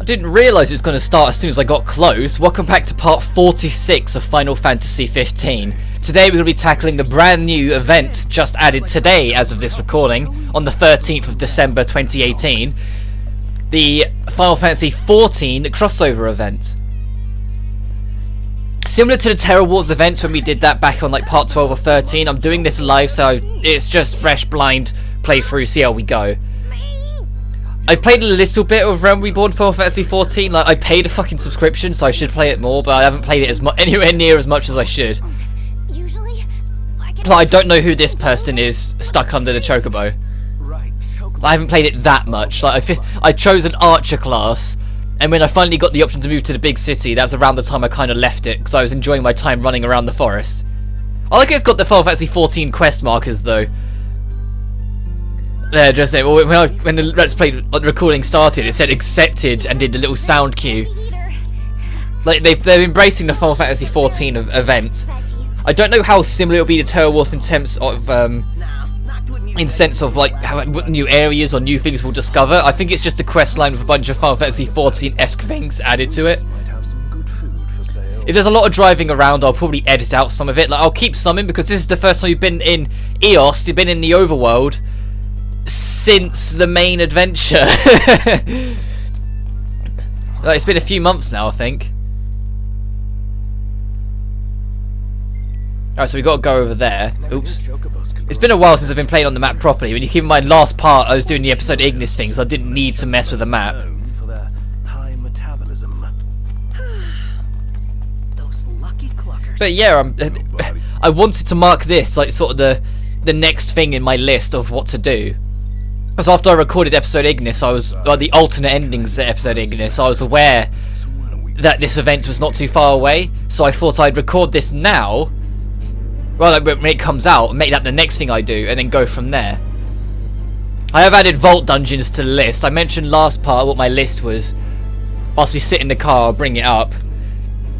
I didn't realise it was going to start as soon as I got close. Welcome back to part 46 of Final Fantasy XV. Today we're going to be tackling the brand new event just added today as of this recording, on the 13th of December 2018. The Final Fantasy XIV crossover event. Similar to the Terror Wars events when we did that back on like part 12 or 13, I'm doing this live, so it's just fresh blind playthrough, see how we go. I've played a little bit of Realm Reborn Final Fantasy XIV. Like, I paid a fucking subscription, so I should play it more, but I haven't played it anywhere near as much as I should. But I don't know who this person is stuck under the chocobo. I haven't played it that much. Like, I chose an archer class, and when I finally got the option to move to the big city, that was around the time I kind of left it, because I was enjoying my time running around the forest. I like it's got the Final Fantasy XIV quest markers, though. Just saying, when the Let's Play recording started, it said accepted and did the little sound cue. Like, they're embracing the Final Fantasy XIV event. I don't know how similar it'll be to Terror Wars in sense of like how new areas or new things we'll discover. I think it's just a quest line with a bunch of Final Fantasy XIV-esque things added to it. If there's a lot of driving around, I'll probably edit out some of it. Like, I'll keep some in because this is the first time we've been in EOS, we've been in the overworld since the main adventure. Like, it's been a few months now, I think. Alright, so we got to go over there. Oops. It's been a while since I've been playing on the map properly. When you keep in mind, last part I was doing the episode Ignis thing, so I didn't need to mess with the map. But yeah, I wanted to mark this like sort of the next thing in my list of what to do. Because after I recorded episode Ignis, the alternate endings to episode Ignis, I was aware that this event was not too far away, so I thought I'd record this now, well, like when it comes out, and make that the next thing I do, and then go from there. I have added vault dungeons to the list. I mentioned last part what my list was. Whilst we sit in the car, I'll bring it up.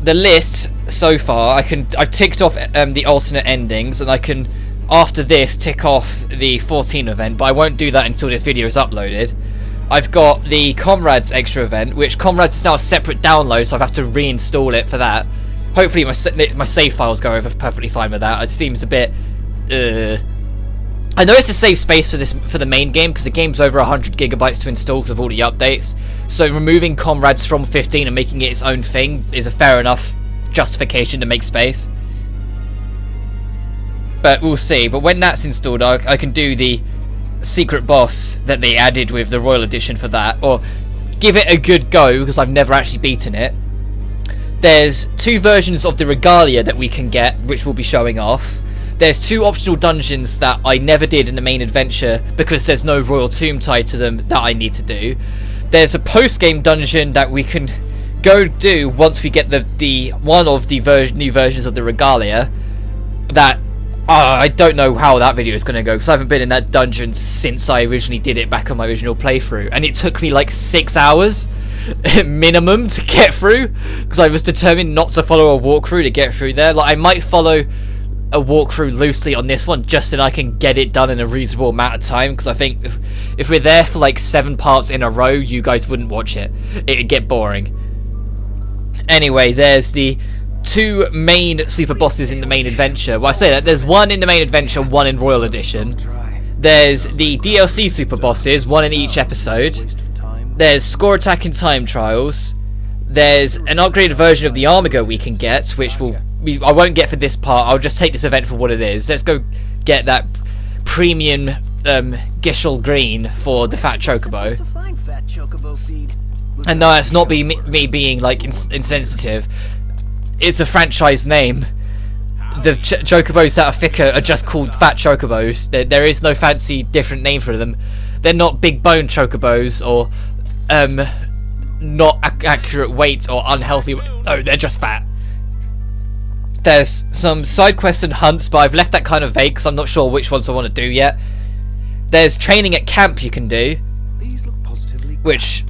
The list so far, I've ticked off the alternate endings, and I can, after this, tick off the 14 event, but I won't do that until this video is uploaded. I've got the Comrades extra event, which Comrades is now a separate download, so I have to reinstall it for that. Hopefully my save files go over perfectly fine with that. It seems a bit... I know it's a save space for the main game, because the game's over 100 gigabytes to install with all the updates. So removing Comrades from 15 and making it its own thing is a fair enough justification to make space. But we'll see. But when that's installed, I can do the secret boss that they added with the Royal Edition for that, or give it a good go, because I've never actually beaten it. There's 2 versions of the Regalia that we can get, which we'll be showing off. There's 2 optional dungeons that I never did in the main adventure because there's no Royal Tomb tied to them that I need to do. There's a post-game dungeon that we can go do once we get the one of the new versions of the Regalia. That I don't know how that video is going to go, because I haven't been in that dungeon since I originally did it back on my original playthrough, and it took me like 6 hours minimum to get through, because I was determined not to follow a walkthrough to get through there. Like, I might follow a walkthrough loosely on this one just so I can get it done in a reasonable amount of time, because I think if we're there for like 7 parts in a row, you guys wouldn't watch it. It'd get boring. Anyway, there's the 2 main super bosses in the main adventure. Well, I say that there's 1 in the main adventure, 1 in Royal Edition. There's the DLC super bosses, 1 in each episode. There's score attack and time trials. There's an upgraded version of the Armiger we can get, which I won't get for this part. I'll just take this event for what it is. Let's go get that premium Gishel Green for the Fat Chocobo. And no, it's not me being like insensitive. It's a franchise name. The chocobos that are thicker are just called Fat Chocobos. There is no fancy different name for them. They're not big bone chocobos or not accurate weight or unhealthy. No, they're just fat. There's some side quests and hunts, but I've left that kind of vague because I'm not sure which ones I want to do yet. There's training at camp you can do, which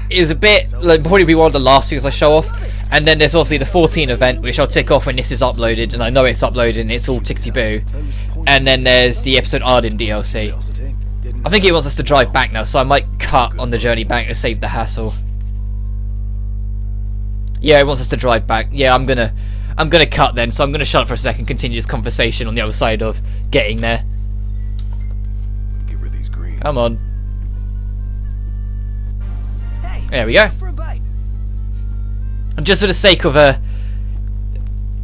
is a bit like probably be one of the last things I show off. And then there's obviously the 14 event, which I'll tick off when this is uploaded, and I know it's uploaded and it's all tickety-boo. And then there's the episode Arden DLC. I think it wants us to drive back now, so I might cut on the journey back to save the hassle. Yeah, it wants us to drive back. Yeah, I'm gonna cut then. So I'm gonna shut up for a second, continue this conversation on the other side of getting there. Give her these greens. Come on. Hey, There we go. for a bite. And just for the sake of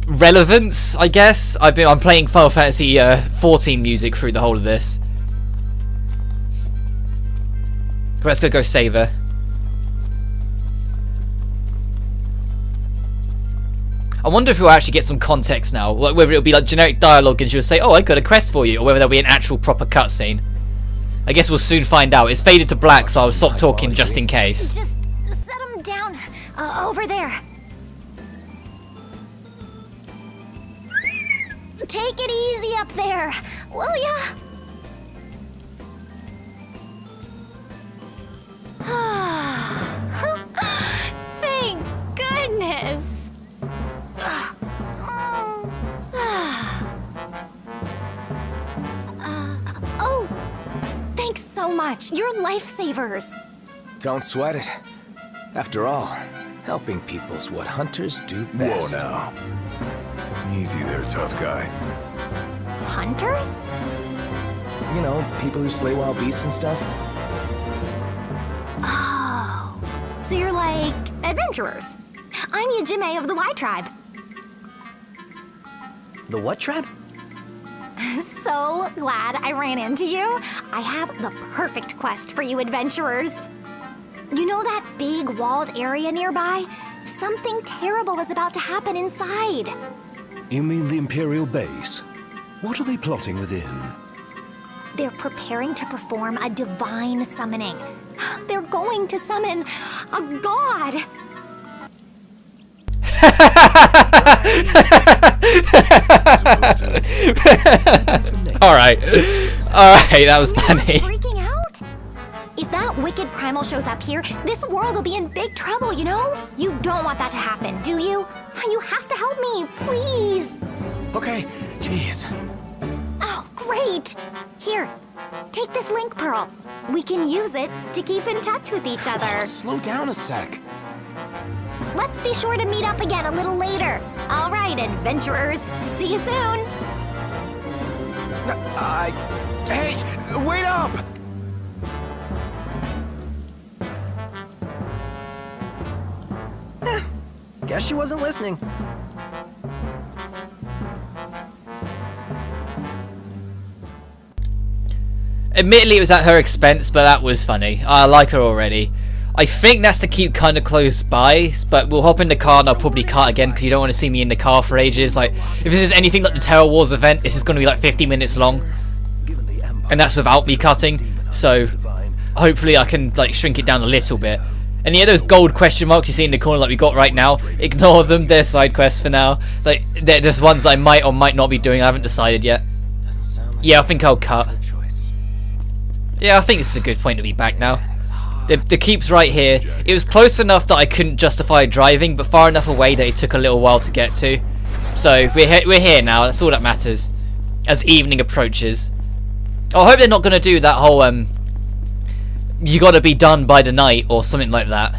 relevance, I guess I'm playing Final Fantasy 14 music through the whole of this. Let's go save her. I wonder if we'll actually get some context now, like whether it'll be like generic dialogue and she'll say, "Oh, I got a quest for you," or whether there'll be an actual proper cutscene. I guess we'll soon find out. It's faded to black, so I'll stop talking just in case. Just set them down over there. Take it easy up there, will ya? Thank goodness. Oh, thanks so much. You're lifesavers. Don't sweat it. After all, helping people's what hunters do best. Whoa now. Easy there, tough guy. Hunters? You know, people who slay wild beasts and stuff. Oh, so you're like adventurers. I'm Yajime of the Y Tribe. The what tribe? So glad I ran into you. I have the perfect quest for you adventurers. You know that big walled area nearby? Something terrible is about to happen inside. You mean the Imperial base? What are they plotting within? They're preparing to perform a divine summoning. They're going to summon a god. Alright, that was funny. Freaking out? If that wicked primal shows up here, this world will be in big trouble, you know? You don't want that to happen, do you? You have to help me, please. Okay, jeez. Oh, great. Here, take this link pearl. We can use it to keep in touch with each other. Slow down a sec. Let's be sure to meet up again a little later. All right, adventurers. See you soon. Hey, wait up! Guess she wasn't listening. Admittedly, it was at her expense, but that was funny. I like her already. I think that's to keep kind of close by, but we'll hop in the car and I'll probably cut again because you don't want to see me in the car for ages. Like, if this is anything like the Terror Wars event, this is going to be like 50 minutes long, and that's without me cutting. So hopefully I can like shrink it down a little bit. And yeah, those gold question marks you see in the corner like we got right now, ignore them. They're side quests for now. Like, they're just ones I might or might not be doing. I haven't decided yet. Yeah, I think I'll cut. Yeah, I think this is a good point to be back now. The keep's right here. It was close enough that I couldn't justify driving, but far enough away that it took a little while to get to. So we're here now. That's all that matters. As evening approaches, I hope they're not going to do that whole you got to be done by the night or something like that.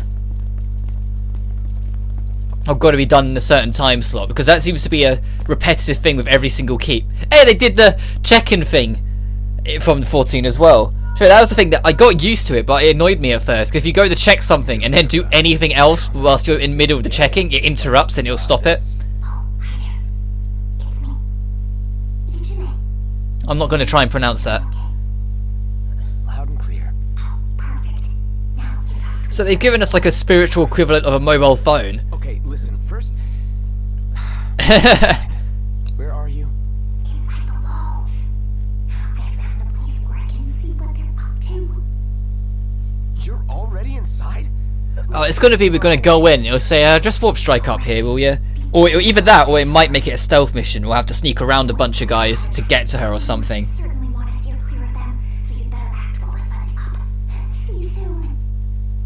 I've got to be done in a certain time slot, because that seems to be a repetitive thing with every single keep. Hey, they did the check-in thing from 14 as well. So that was the thing that I got used to it, but it annoyed me at first. Because if you go to check something and then do anything else whilst you're in the middle of the checking, it interrupts and it'll stop it. I'm not going to try and pronounce that. Loud and clear. So they've given us like a spiritual equivalent of a mobile phone. Okay, listen, first... Where are you? You're already inside? Oh, it's going to be we're going to go in. It'll say, just warp strike up here, will you? Or either that, or it might make it a stealth mission. We'll have to sneak around a bunch of guys to get to her or something.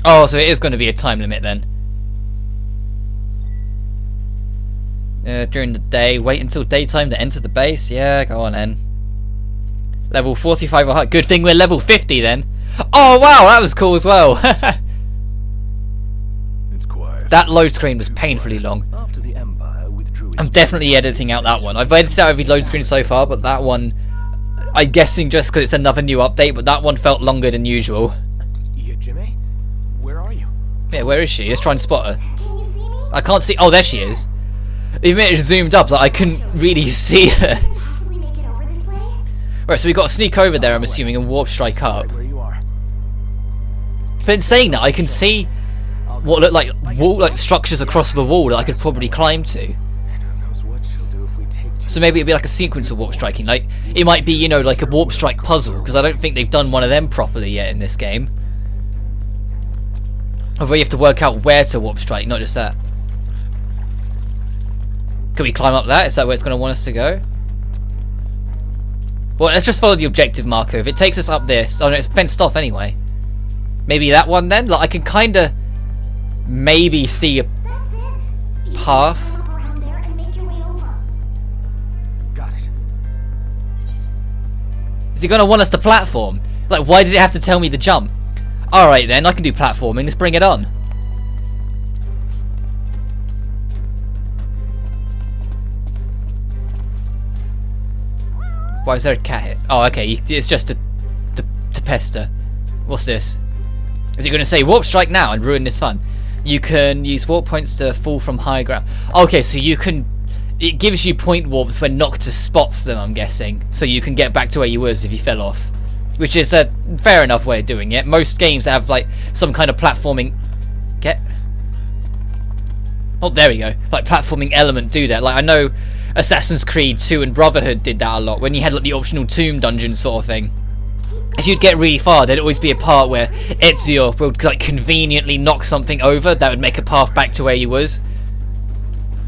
Oh, so it is going to be a time limit then. During the day, wait until daytime to enter the base. Yeah, go on then. Level 45 or higher. Good thing we're level 50 then. Oh wow, that was cool as well. It's quiet. That load screen was painfully long. After the Empire withdrew its I'm definitely editing out that one. I've edited out every load screen so far, but that one, I'm guessing just because it's another new update, but that one felt longer than usual. Yeah, Jimmy? Where are you? Yeah, where is she? Let's try and spot her. I can't see. Oh, there she is. Even it zoomed up, like I couldn't really see her. Right, so we got to sneak over there, I'm assuming, and warp strike up. Right where you are. But in saying that, I can see what look like wall, like structures across the wall that I could probably climb to. And who knows what she'll do if we take So maybe it'd be like a sequence of warp striking. Like it might be, you know, like a warp strike puzzle, because I don't think they've done one of them properly yet in this game. Although you have to work out where to warp strike, not just that. Can we climb up that? Is that where it's going to want us to go? Well, let's just follow the objective marker. If it takes us up this... Oh no, it's fenced off anyway. Maybe that one then? Like, I can kind of... maybe see a path. Got it. Is he going to want us to platform? Like, why does it have to tell me to jump? Alright then, I can do platforming. Let's bring it on. Why is there a cat here? Oh, okay. It's just to pester. What's this? Is it going to say warp strike now and ruin this fun? You can use warp points to fall from high ground. Okay, so you can... It gives you point warps when Noctis spots them, I'm guessing. So you can get back to where you was if you fell off. Which is a fair enough way of doing it. Most games have like some kind of platforming... Oh, there we go. Like platforming element do that. Like I know Assassin's Creed 2 and Brotherhood did that a lot. When you had like the optional tomb dungeon sort of thing. If you'd get really far, there'd always be a part where Ezio would like conveniently knock something over that would make a path back to where you was.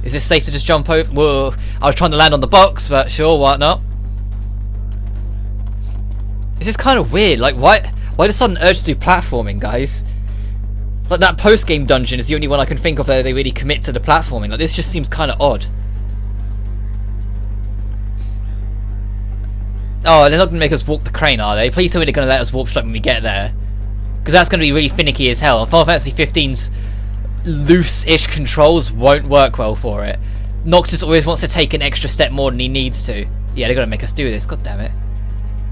Is this safe to just jump over? Whoa, I was trying to land on the box, but sure, why not? This is kind of weird. Like, why the sudden urge to do platforming, guys? Like that post-game dungeon is the only one I can think of where they really commit to the platforming. Like this just seems kind of odd. Oh, they're not going to make us walk the crane, are they? Please tell me they're going to let us warp strike when we get there. Because that's going to be really finicky as hell. And Final Fantasy XV's loose-ish controls won't work well for it. Noctis always wants to take an extra step more than he needs to. Yeah, they're going to make us do this. God damn it.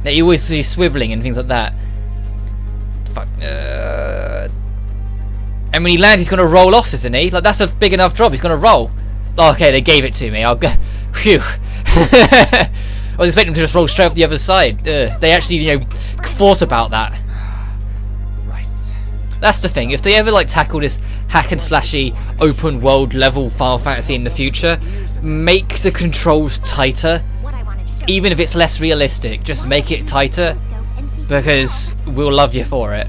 Now, you always see swiveling and things like that. Fuck. And when he lands, he's going to roll off, isn't he? Like, that's a big enough drop. He's going to roll. Oh, okay, they gave it to me. I'll go. Phew. I was expecting him to just roll straight off the other side. They actually, you know, thought about that. Right. That's the thing. If they ever like tackle this hack and slashy open world level Final Fantasy in the future, make the controls tighter. Even if it's less realistic, just make it tighter, because we'll love you for it.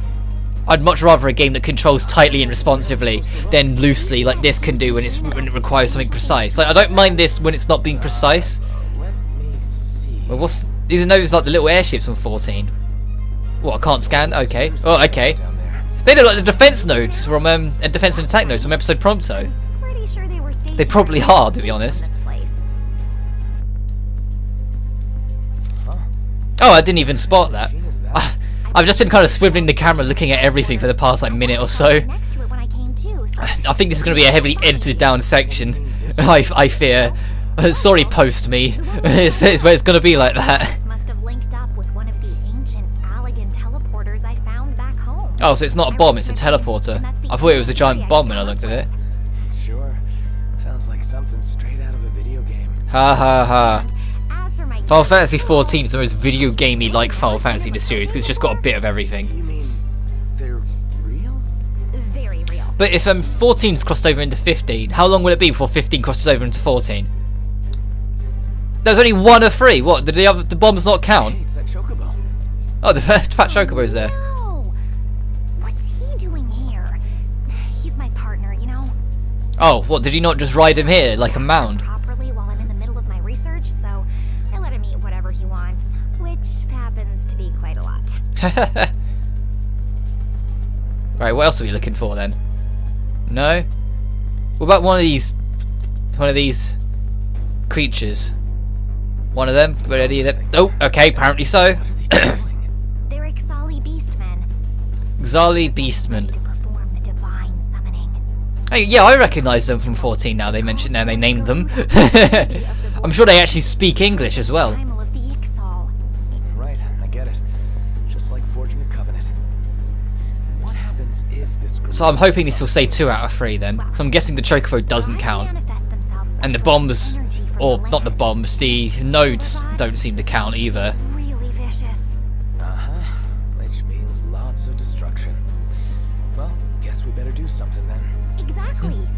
I'd much rather a game that controls tightly and responsively than loosely, like this can do when it requires something precise. Like I don't mind this when it's not being precise. Well, what's these are those like the little airships from 14? What, I can't scan? Okay. Oh, okay. They look like the defense nodes from and defense and attack nodes from episode Prompto. They probably are, to be honest. Oh, I didn't even spot that. I've just been kind of swiveling the camera looking at everything for the past like minute or so. I think this is going to be a heavily edited down section. I fear. Sorry, post me. It's where it's going to be like that. Oh, so it's not a bomb, it's a teleporter. I thought it was a giant bomb when I looked at it. Sure. Sounds like something straight out of a video game. Ha ha ha. Final Fantasy XIV is the most video gamey like Final Fantasy in the series because it's just got a bit of everything. You mean they're real? Very real. But if 14's crossed over into 15, how long will it be before 15 crosses over into 14? There's only one of three. What? Did the bombs not count? Hey, it's that chocobo. Oh, the first Fat Chocobo's there. No. What's he doing here? He's my partner, you know. Oh, what? Did you not just ride him here like a mound? Properly while I'm in the middle of my research, so I let him eat whatever he wants, which happens to be quite a lot. Right, what else are we looking for then? No? What about one of these creatures? One of them? But any of them? Oh, okay, apparently so. They're Ixali beastmen. Xali Beastmen. To perform the divine summoning. Hey, yeah, I recognise them from 14 now. They mentioned them, they named them. I'm sure they actually speak English as well. Right, I get it. Just like forging a covenant. What happens if this group... So I'm hoping this will say 2 out of 3 then. So I'm guessing the Chocobo doesn't count. And the bombs, or not the bombs, the nodes don't seem to count either. Really vicious. Which means lots of destruction. Well, guess we better do something then. Exactly.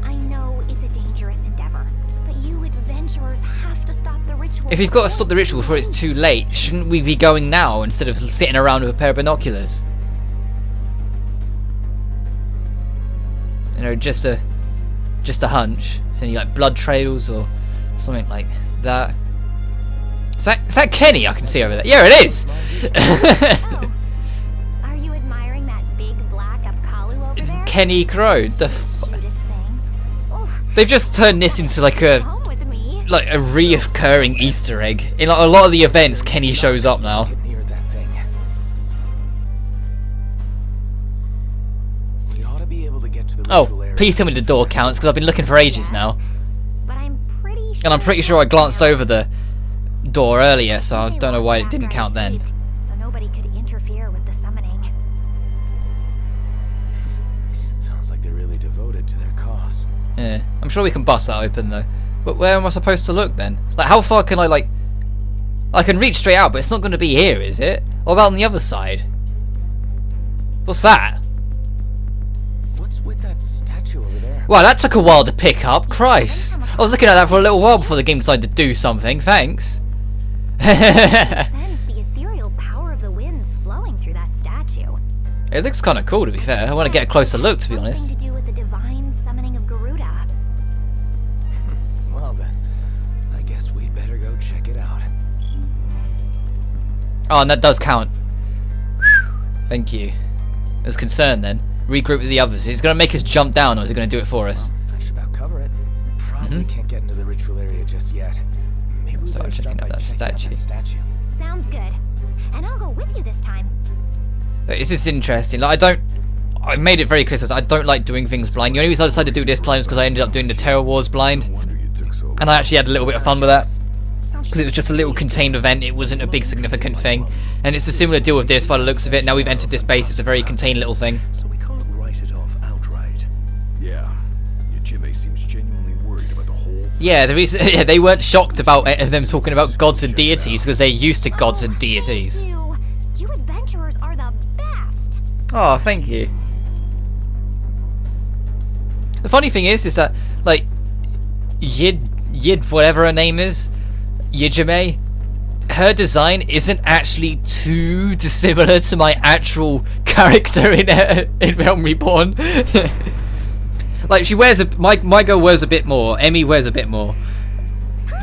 I know it's a dangerous endeavor, but you adventurers have to stop the ritual. If we've got to stop the ritual before it's too late, shouldn't we be going now instead of sitting around with a pair of binoculars? You know, just a hunch. So any like blood trails or something like that. Is that Kenny I can see over there? Yeah, it is! Oh. Are you admiring that big black Apkalu over there? Kenny Crow. Cutest thing. Oof, They've just turned this into like a home with me. reoccurring Easter egg. In like a lot of the events, Kenny shows up now. Get near that thing. We ought to be able to get to the ritual Oh, area. please tell me the door counts because I've been looking for ages now. But I'm pretty sure. And I'm pretty sure I glanced over the door earlier, so I don't know why it didn't count then. So nobody could interfere with the summoning. Sounds like they're really devoted to their cause. Yeah, I'm sure we can bust that open though. But where am I supposed to look then? Like, how far can I like? I can reach straight out, but it's not going to be here, is it? What about on the other side? What's that? What's with that statue over there? Wow, that took a while to pick up. Christ, I was looking at that for a little while before the game decided to do something. Thanks. Sense the ethereal power of the winds flowing through that statue. It looks kind of cool, to be fair. I want to get a closer look, to be honest. Something to do with the divine summoning of Garuda. Well then, I guess we'd better go check it out. Oh, and that does count. Thank you. I was concerned then. Regroup with the others. Is it going to make us jump down, or is it going to do it for us? That should about cover it. Probably can't get into the ritual area just yet. Maybe we Start better checking start out by that checking out statue. that statue. Sounds good. And I'll go with you this time. This is interesting. Like, I made it very clear that I don't like doing things blind. The only reason I decided to do this blind was because I ended up doing the Terror Wars blind. No wonder you took so long. And I actually had a little bit of fun with that. Because it was just a little contained event, it wasn't a big significant thing. And it's a similar deal with this by the looks of it. Now we've entered this base, it's a very contained little thing. So we can't write it off outright. Yeah, your Jimmy seems genuinely worried about the whole thing. Yeah, the reason they weren't shocked about them talking about gods and deities because they're used to gods and deities. You adventurers are the best. Oh, thank you. The funny thing is that like Yid whatever her name is, Yijime, her design isn't actually too dissimilar to my actual character in Realm Reborn. Like she wears my girl wears a bit more, Emmy wears a bit more,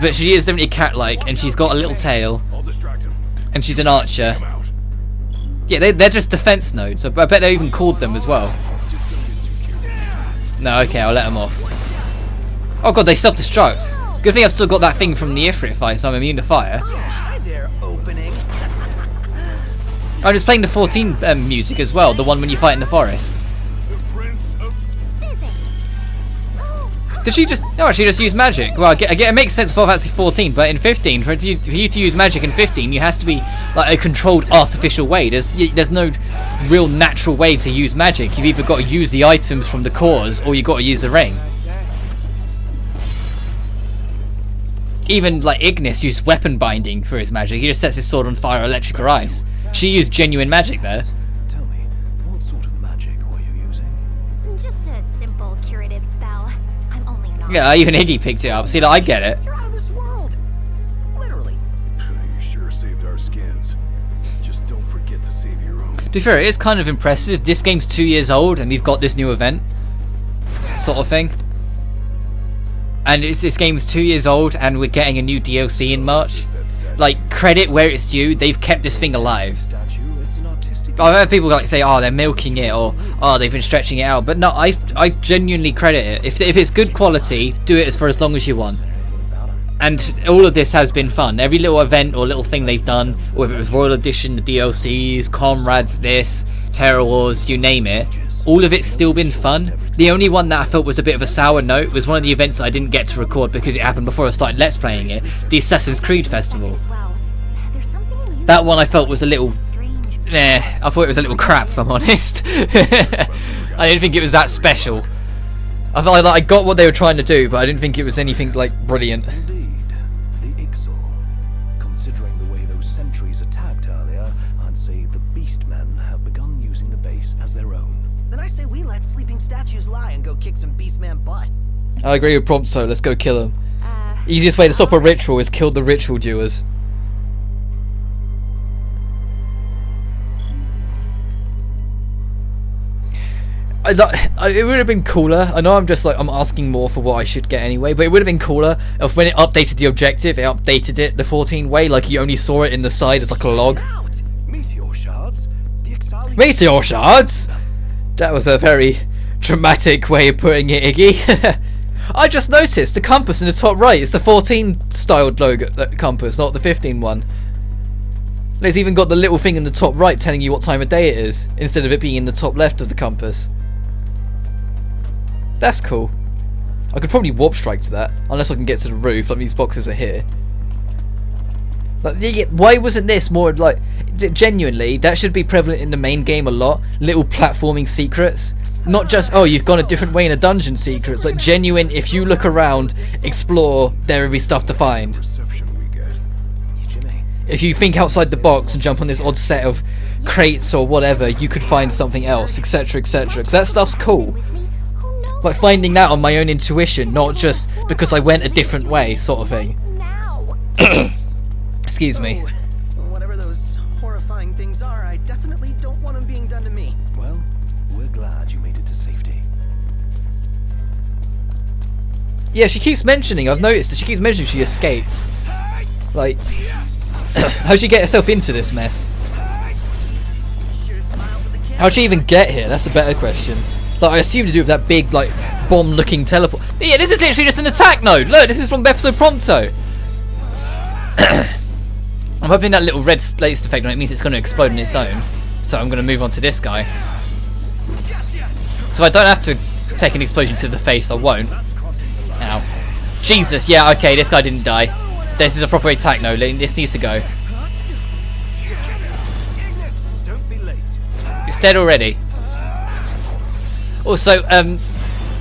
but she is definitely cat-like, and she's got a little tail, I'll distract him. and she's an archer. Come out. Yeah, they're just defense nodes. I bet they even called them as well. Just don't get too careful. No, okay, I'll let them off. Oh god, they self-destruct. Good thing I've still got that thing from the Ifrit fight, so I'm immune to fire. Hi there, opening. I'm just playing the 14 music as well, the one when you fight in the forest. The Prince of... Did she just... No, she just used magic. Well, I get, it makes sense for Final Fantasy 14, but in 15, for you to use magic in 15, you has to be like a controlled artificial way. There's no real natural way to use magic. You've either got to use the items from the cores, or you've got to use the ring. Even like Ignis used weapon binding for his magic. He just sets his sword on fire, electric or ice. She used genuine magic there. Tell me, what sort of magic were you using? Just a simple curative spell. I'm only an Yeah, even Iggy picked it up. See, like, I get it. You're out of this world. Literally. You sure saved our skins. Just don't forget to save your own. To be fair, it is kind of impressive. This game's 2 years old and we've got this new event. Sort of thing. And this game's 2 years old and we're getting a new DLC in March. Like, credit where it's due, they've kept this thing alive. Statue, it's an artistic... I've heard people like say, oh, they're milking it, or oh, they've been stretching it out. But no, I genuinely credit it. If it's good quality, do it for as long as you want. And all of this has been fun. Every little event or little thing they've done, whether it was Royal Edition, the DLCs, Comrades, this, Terror Wars, you name it, all of it's still been fun. The only one that I felt was a bit of a sour note was one of the events that I didn't get to record because it happened before I started Let's Playing it, the Assassin's Creed Festival. That one I felt was a little... I thought it was a little crap, if I'm honest. I didn't think it was that special. I felt like I got what they were trying to do, but I didn't think it was anything, like, brilliant. Indeed, the Ixal. Considering the way those sentries attacked earlier, I'd say the Beastmen have begun using the base as their own. Then I say we let sleeping statues lie and go kick some Beastman butt. I agree with Prompto, let's go kill them. Easiest way to stop a ritual is kill the ritual doers. It would have been cooler. I know I'm just like I'm asking more for what I should get anyway, but it would have been cooler if when it updated the objective, it updated it the 14 way, like you only saw it in the side as like a log. Meteor shards? The Ixali... Meteor shards? That was a very dramatic way of putting it, Iggy. I just noticed the compass in the top right. It's the 14 styled logo compass, not the 15 one. It's even got the little thing in the top right telling you what time of day it is, instead of it being in the top left of the compass. That's cool. I could probably warp strike to that, unless I can get to the roof. Like these boxes are here. But why wasn't this more like genuinely? That should be prevalent in the main game a lot. Little platforming secrets, not just oh you've gone a different way in a dungeon secrets. Like genuine. If you look around, explore, there will be stuff to find. Reception we get. If you think outside the box and jump on this odd set of crates or whatever, you could find something else, etc, etc. Because that stuff's cool. Like finding that on my own intuition, not just because I went a different way, sort of thing. Excuse me. Oh, whatever those horrifying things are, I definitely don't want them being done to me. Well, we're glad you made it to safety. Yeah, she keeps mentioning, I've noticed that she keeps mentioning she escaped. Like, how'd she get herself into this mess? How'd she even get here? That's the better question. Like, I assume to do with that big, like, bomb-looking teleport. Yeah, this is literally just an attack node. Look, this is from episode Prompto. I'm hoping that little red latest effect on it means it's going to explode on its own. So I'm going to move on to this guy. So if I don't have to take an explosion to the face, I won't. Ow. Jesus, yeah, okay, this guy didn't die. This is a proper attack node. This needs to go. It's dead already. Also,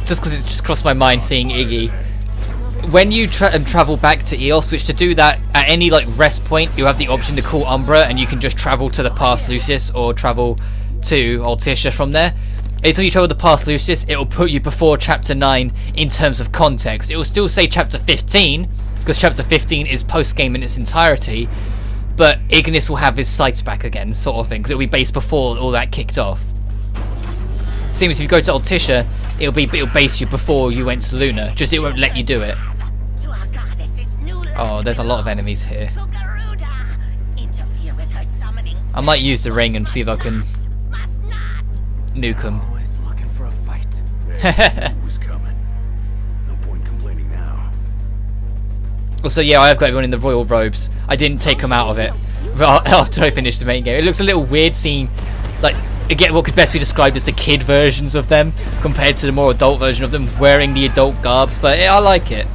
just because it just crossed my mind seeing Iggy, when you travel back to Eos, which to do that at any like rest point, you have the option to call Umbra, and you can just travel to the Past Lucis or travel to Altissia from there. Anytime you travel to Past Lucis, it will put you before Chapter 9 in terms of context. It will still say Chapter 15 because Chapter 15 is post game in its entirety, but Ignis will have his sight back again, sort of thing, because it will be based before all that kicked off. Seems if you go to Altissia, it'll base you before you went to Luna. Just it won't let you do it. Oh, there's a lot of enemies here. I might use the ring and see if I can nuke them. Always looking for a fight. Who's coming? No point complaining now. Also, yeah, I have got everyone in the royal robes. I didn't take them out of it after I finished the main game. It looks a little weird seeing, like, again, what could best be described as the kid versions of them compared to the more adult version of them wearing the adult garbs, but I like it.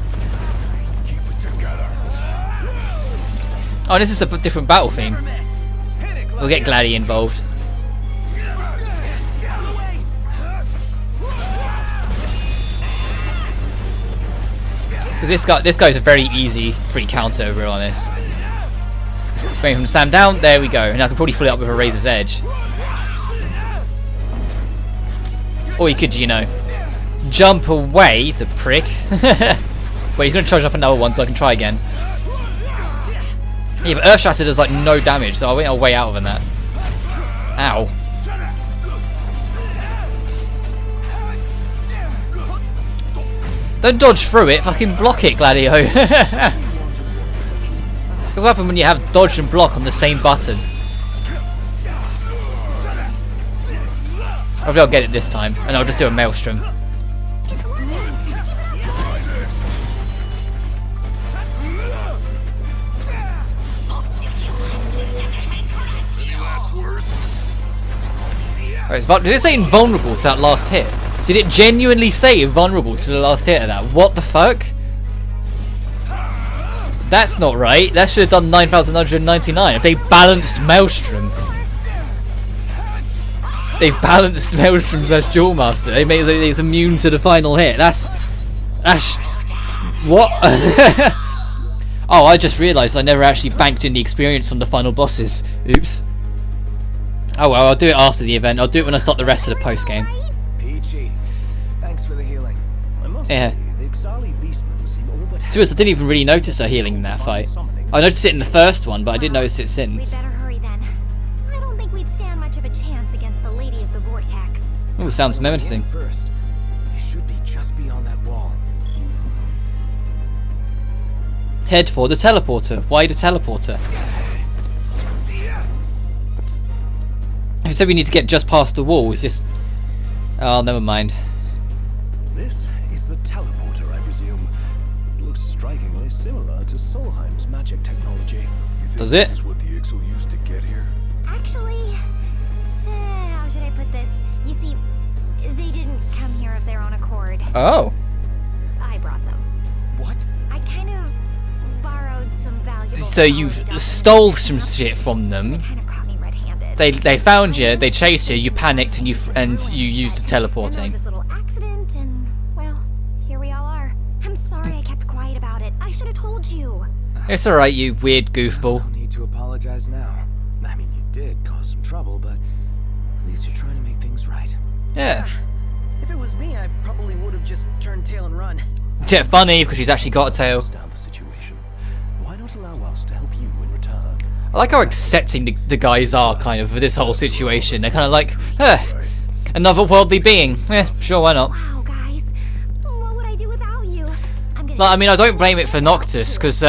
Keep it together. Oh, this is a different battle theme. We'll get Gladdy involved. Because this guy's a very easy free counter, to be honest. Going from Sam down, there we go. And I can probably fill it up with a Razor's Edge. Or he could, you know, jump away, the prick. Wait, he's going to charge up another one so I can try again. Yeah, but Earth Shatter does like no damage, so I'll way out of that. Ow. Don't dodge through it, fucking block it, Gladio. What happens when you have dodge and block on the same button? Hopefully I'll get it this time, and I'll just do a maelstrom. Any last words? Did it say invulnerable to that last hit? Did it genuinely say invulnerable to the last hit of that? What the fuck? That's not right. That should have done 9,999 if they balanced Maelstrom. They've balanced Maelstrom's as Duel Master. They made it immune to the final hit. That's what? Oh, I just realised I never actually banked in the experience from the final bosses. Oops. Oh well, I'll do it after the event. I'll do it when I start the rest of the post game. Peachy, thanks for the healing. I must Yeah. say, the Ixali beastmen seem all but To be honest, I didn't even really notice her healing in that fight. I noticed it in the first one, but I didn't notice it We'd since. better hurry then. I don't think we'd stand much of a chance against the Lady of the Vortex. Ooh, sounds menacing. First, they should be just beyond that wall. Head for the teleporter. Why the teleporter? Who said we need to get just past the wall? Is this... Oh, never mind. This is the teleporter, I presume. It looks strikingly similar to Solheim's magic technology. You think Does this it? is what the Ixal used to get here? Actually, how should I put this? You see, they didn't come here of their own accord. Oh. I brought them. What? I kind of borrowed some valuable So you technology stole documents some from them. shit from them. They kind of caught me red-handed. They found you, they chased you, you panicked, and you used the And there was teleporting. this little accident, and well, here we all are. I'm sorry I kept quiet about it. I should have told you. It's alright, you weird No goofball. need to apologize now. I mean, you did cause some trouble, but at least you're trying to make things right. Yeah. If it was me, I probably would have just turned tail and run. Yeah, funny because she's actually got a tail. Understand the situation. Why not allow us to help you in return? I like how accepting the guys are kind of for this whole situation. They're kind of like, another worldly being. Sure, why not? Wow, guys. What would I do without you? I'm gonna... Like, I mean, I don't blame it for Noctis because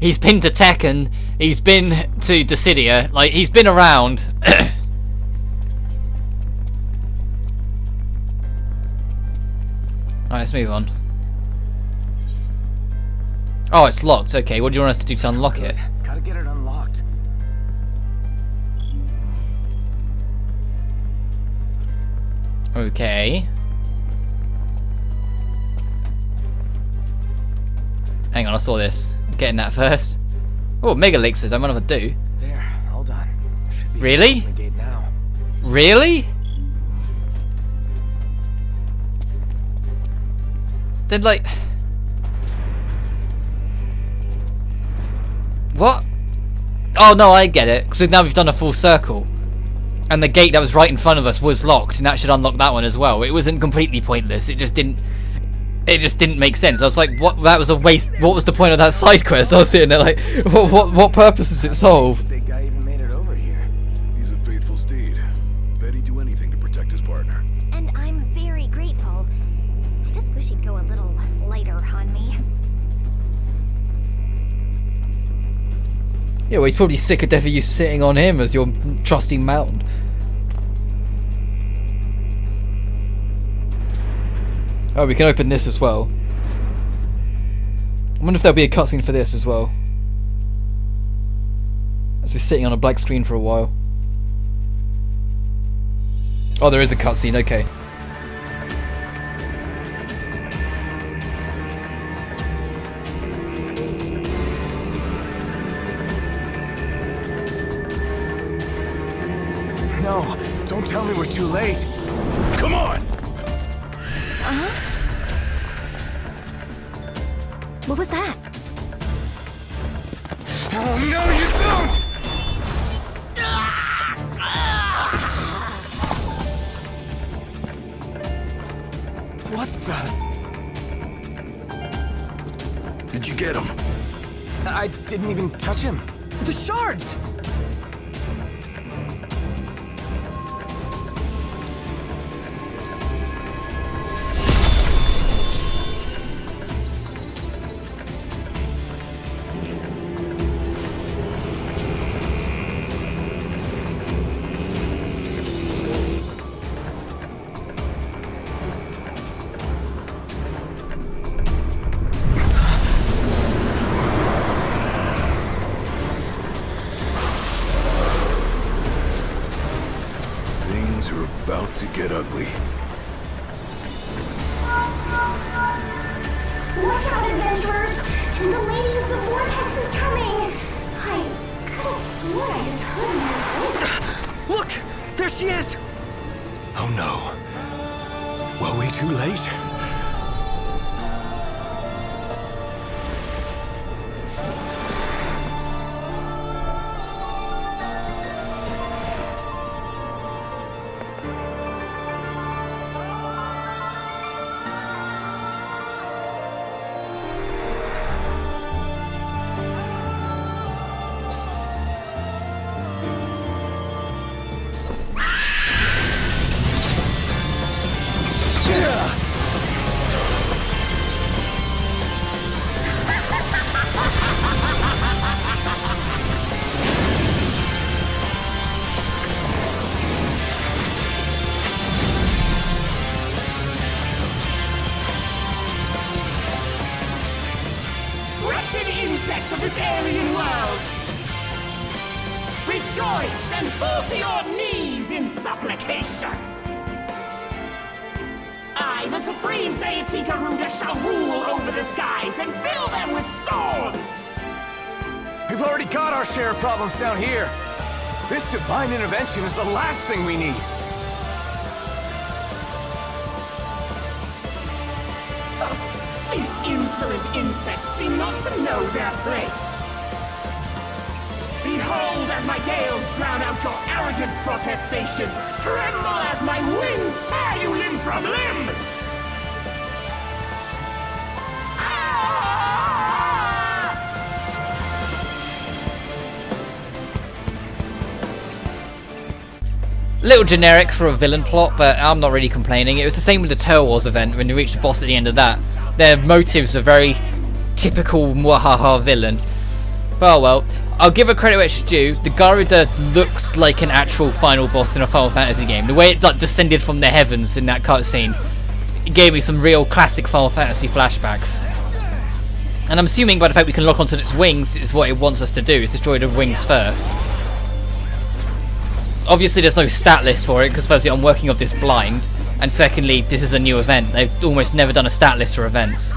he's been to Tekken, he's been to Dissidia, like he's been around. Alright, let's move on. Oh, it's locked. Okay, what do you want us to do to unlock it? Gotta get it unlocked. Okay. Hang on, I saw this. I'm getting that first. Oh, Mega Elixirs, I might have to do. There, hold on. Should be Really? able to open the gate now. Really? Then, like... What? Oh, no, I get it. Because now we've done a full circle. And the gate that was right in front of us was locked, and that should unlock that one as well. It wasn't completely pointless. It just didn't make sense. I was like, what? That was a waste. What was the point of that side quest? I was sitting there like, what purpose does it solve? The big guy even made it over here. He's a faithful steed. Bet he'd do anything to protect his partner. And I'm very grateful. I just wish he'd go a little lighter on me. Yeah, well, he's probably sick of death of you sitting on him as your trusty mount. Oh, we can open this as well. I wonder if there'll be a cutscene for this as well. As we're sitting on a black screen for a while. Oh, there is a cutscene, okay. No, don't tell me we're too late. Come on! What was that? Oh, no, you don't! What the? Did you get him? I didn't even touch him. The shards! she is! Oh no. Were we too late? Wretched insects of this alien world! Rejoice and fall to your knees in supplication! I, the supreme deity Garuda, shall rule over the skies and fill them with storms! We've already got our share of problems down here. This divine intervention is the last thing we need. These insolent insects seem not to know their place. Behold as my gales drown out your arrogant protestations. Tremble as my winds tear you limb from limb. Little generic for a villain plot, but I'm not really complaining. It was the same with the Tail Wars event when you reached the boss at the end of that. Their motives are very typical mwahaha villain. But oh well, I'll give a credit where it's due. The Garuda looks like an actual final boss in a Final Fantasy game. The way it like descended from the heavens in that cutscene, it gave me some real classic Final Fantasy flashbacks. And I'm assuming by the fact we can lock onto its wings is what it wants us to do, is destroy the wings first. Obviously there's no stat list for it, because firstly I'm working off this blind, and secondly this is a new event. They've almost never done a stat list for events.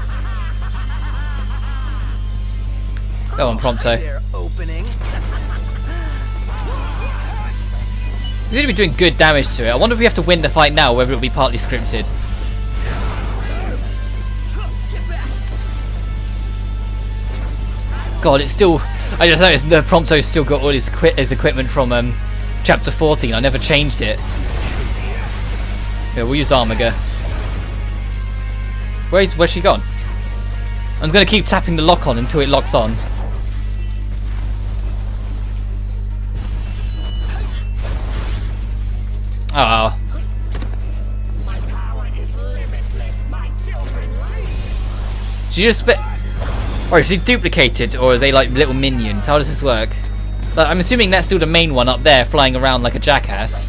Go on, Prompto. They're opening. We're going to be doing good damage to it. I wonder if we have to win the fight now, or whether it'll be partly scripted. God, it's still... I just noticed the Prompto's still got all his equipment from Chapter 14. I never changed it. Yeah, we'll use Armiger. Where's she gone? I'm going to keep tapping the lock on until it locks on. Oh. My power is limitless, my children. She just or is she duplicated, or are they like little minions? How does this work? Like, I'm assuming that's still the main one up there, flying around like a jackass.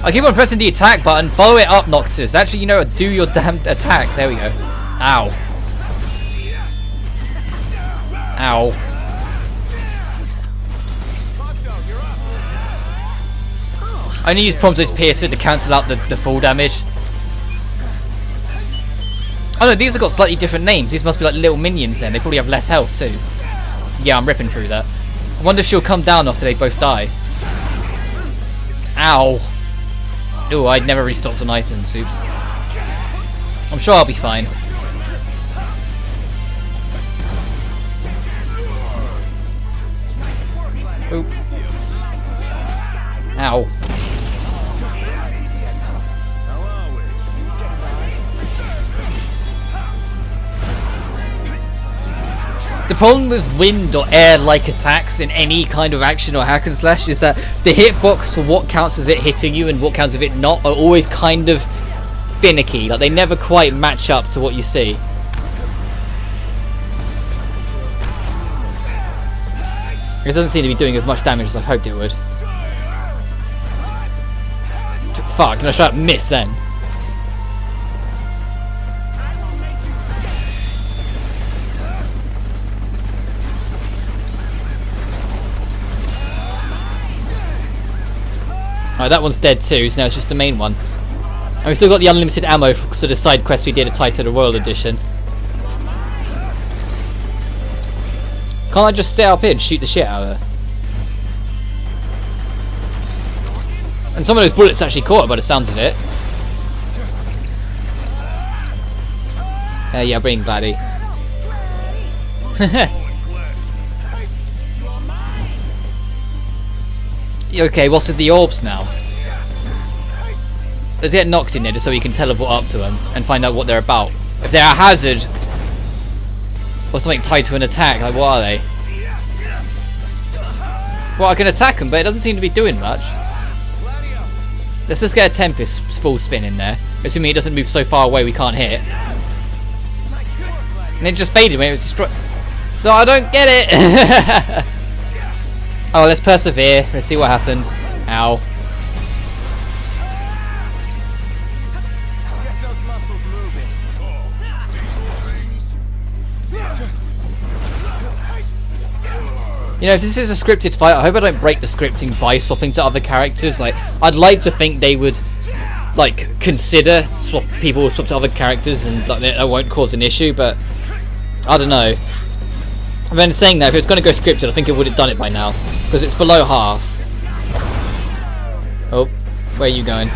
I keep on pressing the attack button. Follow it up, Noctis. Actually, you know, do your damn attack. There we go. Ow. Ow. I only use Prompto's Piercer to cancel out the full damage. Oh no, these have got slightly different names. These must be like little minions then. They probably have less health too. Yeah, I'm ripping through that. I wonder if she'll come down after they both die. Ow. Ooh, I'd never restocked on items. Oops. I'm sure I'll be fine. Ooh. Ow. The problem with wind or air-like attacks in any kind of action or hack and slash is that the hitbox for what counts as it hitting you and what counts as it not are always kind of finicky. Like, they never quite match up to what you see. It doesn't seem to be doing as much damage as I hoped it would. Fuck, can I try to miss then? Alright, that one's dead too, so now it's just the main one. And we've still got the unlimited ammo for the side quest we did at Titan the Royal Edition. Can't I just stay up here and shoot the shit out of her? And some of those bullets actually caught her by the sounds of it. Yeah, bring Gladdy. Okay, what's with the orbs now? Let's get knocked in there just so we can teleport up to them and find out what they're about. If they're a hazard or something tied to an attack, like what are they? Well, I can attack them, but it doesn't seem to be doing much. Let's just get a Tempest full spin in there, assuming it doesn't move so far away we can't hit. And it just faded when it was destroyed. So I don't get it! Oh, let's persevere. Let's see what happens. Ow. Get those muscles moving. You know, if this is a scripted fight, I hope I don't break the scripting by swapping to other characters. Like, I'd like to think they would, like, consider people swap to other characters and like that won't cause an issue, but I don't know. I've been saying that if it was going to go scripted, I think it would have done it by now, because it's below half. Oh, where are you going?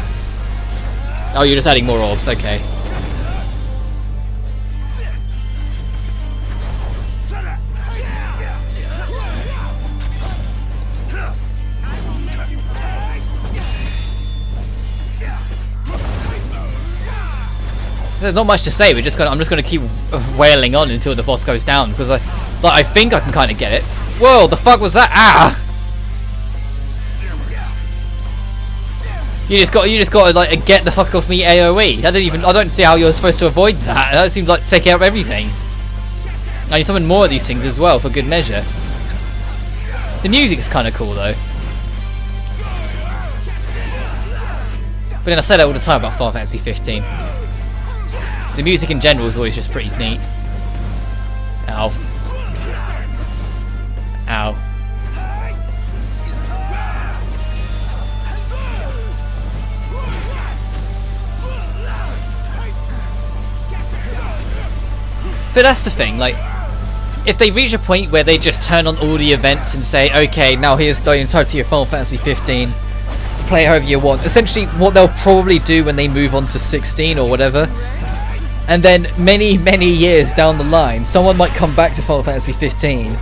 Oh, you're just adding more orbs, okay. There's not much to say. I'm just gonna keep wailing on until the boss goes down, because I think I can kind of get it. Whoa, the fuck was that? Ah! You just got to like get the fuck off me AOE. I don't see how you're supposed to avoid that. That seems like taking out everything. I need summon more of these things as well for good measure. The music's kind of cool though. But then I say that all the time about Final Fantasy 15. The music in general is always just pretty neat. Ow. Ow. But that's the thing, like, if they reach a point where they just turn on all the events and say, okay, now here's the entirety of Final Fantasy 15, play however you want. Essentially, what they'll probably do when they move on to 16 or whatever, and then many years down the line, someone might come back to Final Fantasy 15.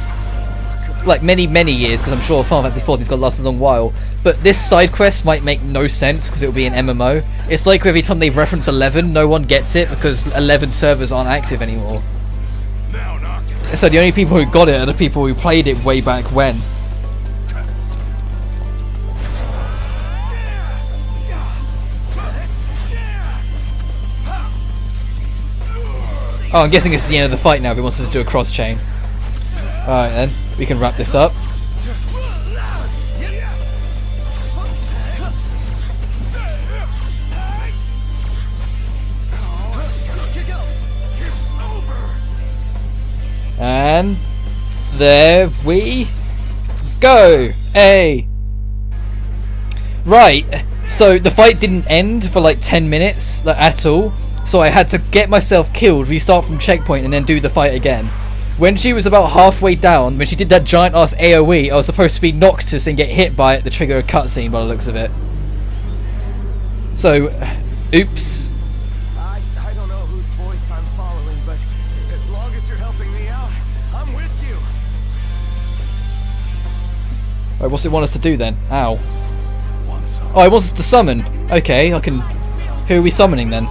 Like many years, because I'm sure Final Fantasy 14's got to last a long while. But this side quest might make no sense because it'll be an MMO. It's like every time they reference 11, no one gets it because 11 servers aren't active anymore. So the only people who got it are the people who played it way back when. Oh, I'm guessing it's the end of the fight now if he wants us to do a cross chain. Alright then, we can wrap this up. And there we go. Hey. Right, so the fight didn't end for like 10 minutes at all. So I had to get myself killed, restart from checkpoint, and then do the fight again. When she was about halfway down, when she did that giant ass AoE, I was supposed to be Noctis and get hit by it to trigger a cutscene by the looks of it. So, oops. I don't know whose voice I'm following, but as long as you're helping me out, I'm with you. Right, what's it want us to do then? Ow. Oh, it wants us to summon. Okay, I can... Who are we summoning then?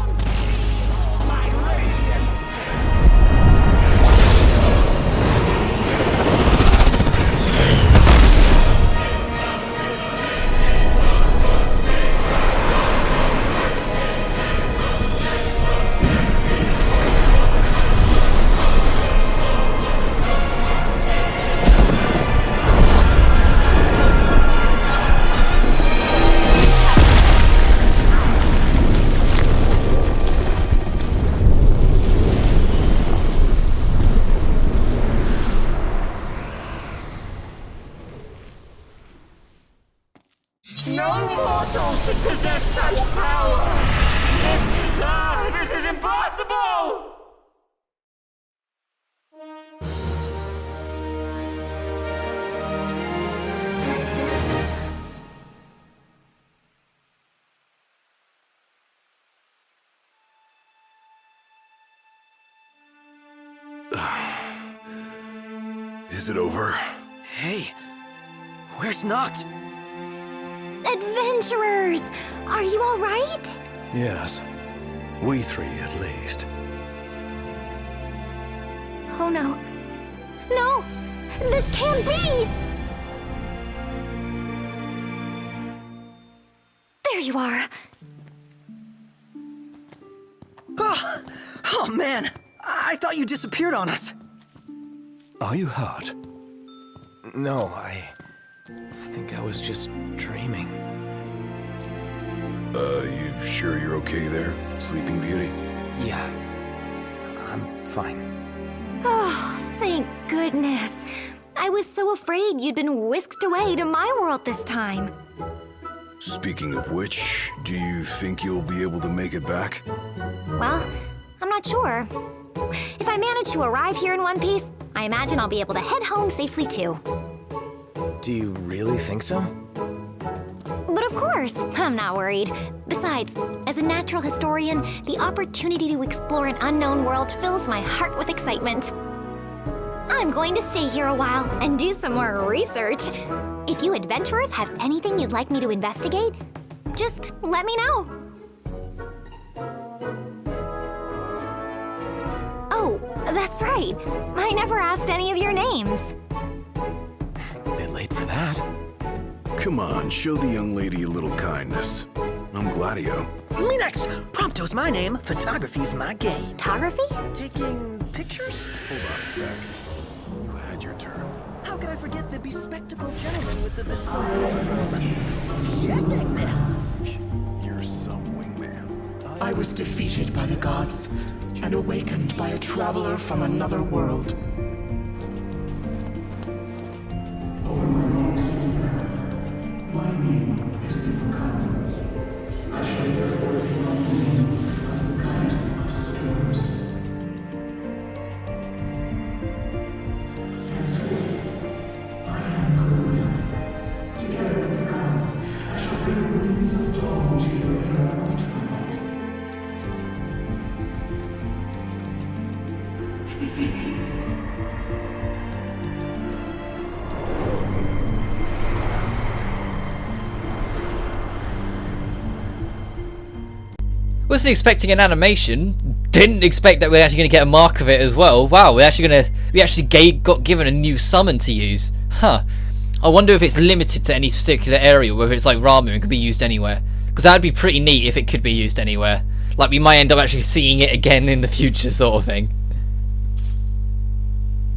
No mortal should possess such power! This is impossible! Is it over? Hey, where's Noct? Adventurers! Are you alright? Yes. We three, at least. Oh no. No! This can't be! There you are. Oh man, I thought you disappeared on us. Are you hurt? No, I think I was just dreaming. You sure you're okay there, Sleeping Beauty? Yeah. I'm fine. Oh, thank goodness. I was so afraid you'd been whisked away to my world this time. Speaking of which, do you think you'll be able to make it back? Well, I'm not sure. If I manage to arrive here in one piece, I imagine I'll be able to head home safely too. Do you really think so? But of course, I'm not worried. Besides, as a natural historian, the opportunity to explore an unknown world fills my heart with excitement. I'm going to stay here a while and do some more research. If you adventurers have anything you'd like me to investigate, just let me know. Oh, that's right. I never asked any of your names. Bit late for that. Come on, show the young lady a little kindness. I'm Gladio. Minax! Prompto's my name, photography's my game. Photography? Taking pictures? Hold on a sec. You had your turn. How could I forget the bespectacled gentleman with the chefness? You're some wingman. I was defeated by the gods and awakened by a traveler from another world. Wasn't expecting an animation. Didn't expect that we're actually going to get a mark of it as well. Wow, we actually got given a new summon to use. Huh. I wonder if it's limited to any particular area, whether it's like Ramu and could be used anywhere. Because that would be pretty neat if it could be used anywhere. Like we might end up actually seeing it again in the future, sort of thing.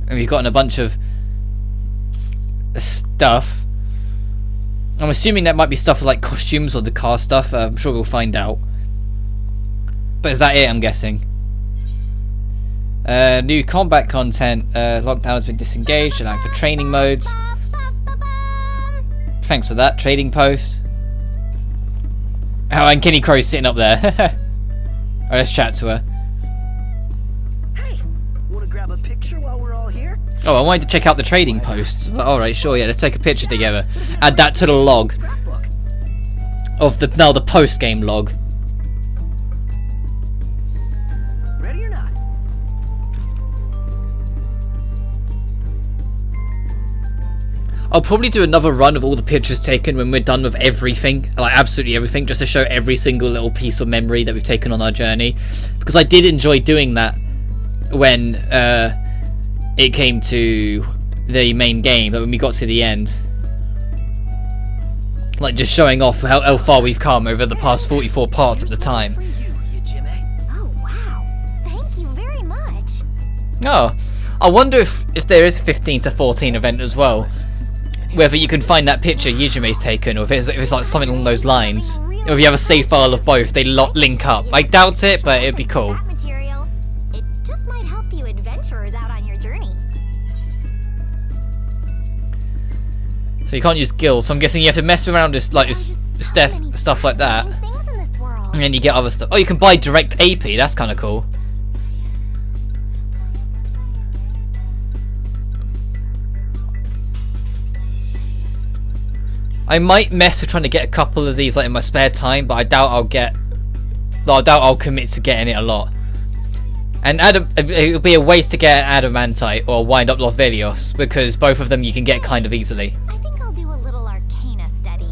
And we've gotten a bunch of stuff. I'm assuming that might be stuff like costumes or the car stuff. I'm sure we'll find out. But is that it, I'm guessing? New combat content. Lockdown has been disengaged, allowing for training modes. Thanks for that. Trading post. Oh, and Kenny Crow's sitting up there. Alright, let's chat to her. Hey, wanna grab a picture while we're all here? Oh, I wanted to check out the trading posts. Alright, sure, yeah, let's take a picture together. Add that to the log. Scrapbook. Of the post-game log. Ready or not? I'll probably do another run of all the pictures taken when we're done with everything, like absolutely everything, just to show every single little piece of memory that we've taken on our journey. Because I did enjoy doing that when it came to the main game, but when we got to the end. Like just showing off how far we've come over the past 44 parts at the time. For you Jimmy. Oh, wow. Thank you very much. Oh, I wonder if there is a 15 to 14 event as well. Whether you can find that picture Yujime's taken, or if it's like something along those lines. Or if you have a save file of both, they link up. I doubt it, but it'd be cool. That material, it just might help you adventurers out on your journey. So you can't use guilds, so I'm guessing you have to mess around with like stuff like that. Things in this world. And then you get other stuff. Oh, you can buy direct AP, that's kind of cool. I might mess with trying to get a couple of these like in my spare time, but I doubt I'll commit to getting it a lot. And it'll be a waste to get Adamantite or wind up Lothvelios, because both of them you can get kind of easily. I think I'll do a little Arcana study.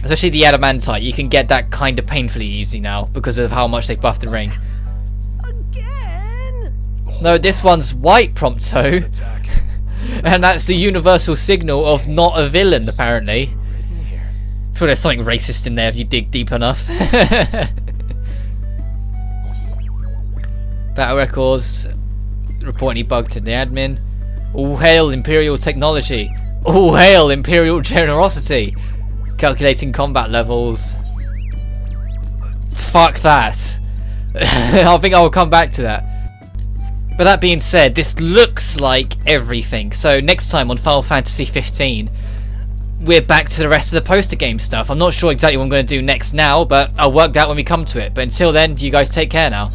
Especially the Adamantite, you can get that kind of painfully easy now because of how much they buffed the ring. Again? No, this one's white, Prompto. And that's the universal signal of not a villain, apparently. I'm sure there's something racist in there if you dig deep enough. Battle records reportedly bugged to the admin. All hail Imperial technology. All hail Imperial generosity. Calculating combat levels. Fuck that. I think I will come back to that. But that being said, this looks like everything. So next time on Final Fantasy 15, we're back to the rest of the poster game stuff. I'm not sure exactly what I'm going to do next now, but I'll work that when we come to it. But until then, you guys take care now.